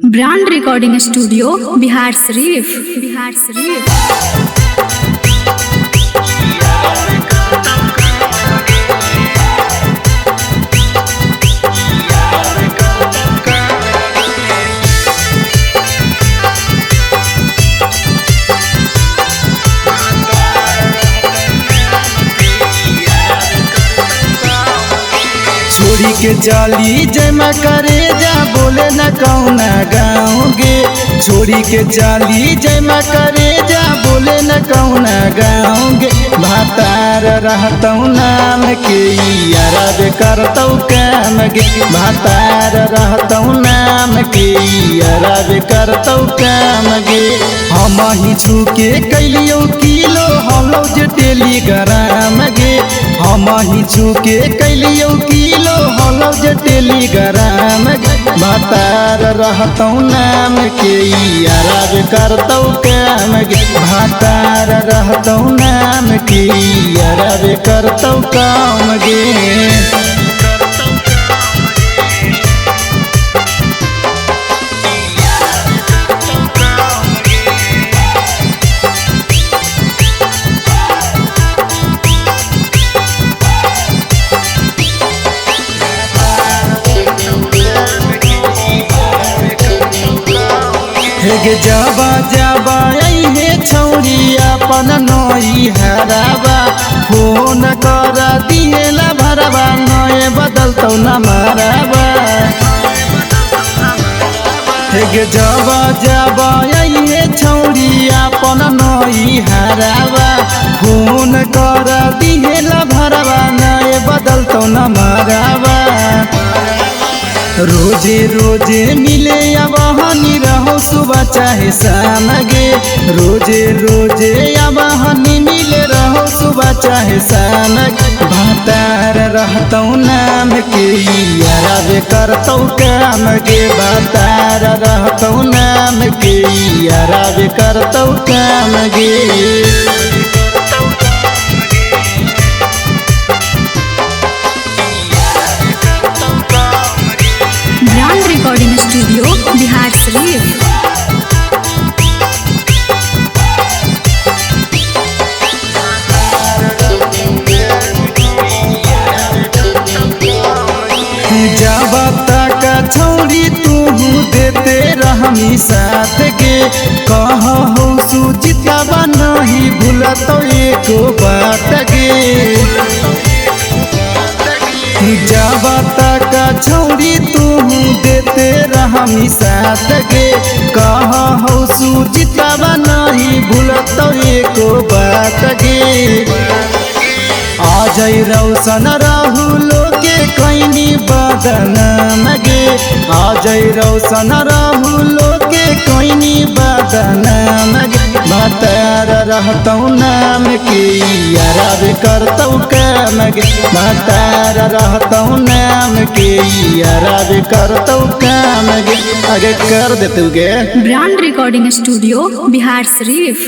Brand recording studio Bihar Sharif. छोड़ी के जाली जमा करे जा बोले न कौना गाँव गे। छोड़ी के जाली जमा करे जा बोले न कौना गाँव गे। भातार रहतौ नाम के यारब करतौ काम गे। भातार रहतौ नाम के यारब करतौ काम गे। हम ही छुके कैलियो किलो हलो जे टेलीग्राम गे। हम ही छुके कैलियो किलो हलो जे टेलीग्राम गे। भातार रहतौ नाम के यारब करतौ काम गे। भातार रहतौ नाम के यारब करतौ काम गे। हेगे जाबा जाबा हे छौरी अपन नई हराबा। फोन कर दिएला भरबा नए बदलतौ न मारबा। हेगे जाबा जाबा हे छौरी अपन नई हराबा। फोन कर दिएला भरबा नए बदलतौ न मारबा। रोजे रोजे मिले अब हनी रहो सुबह चाहे शाम गे। रोजे रोजे अब हनी मिले रहो सुबह चाहे शाम गे। भातार रहतौ नाम के यारब करतौ काम गे। भातार रहतौ नाम के यारब करतौ काम गे। Brand recording studio Bihar Sharif. जब तक छौरी तू देते रहमी साथ गे। कहू सुचितवा नहीं भूलतौ एको बात गे। जब तक छौरी तू देते रहमी साथ गे। कहू सुचितवा नहीं भूलतौ एको बात गे। आजै रौशन राहुलो के कैनी बदनाम गे। आजै रौशन राहुलो के कैनी बदनाम गे। भातार रहतौ नाम के यारब करतौ काम गे। भातार रहतौ नाम के यारब करतौ काम गे। आगे कर देतौ गे। Brand recording studio Bihar Sharif.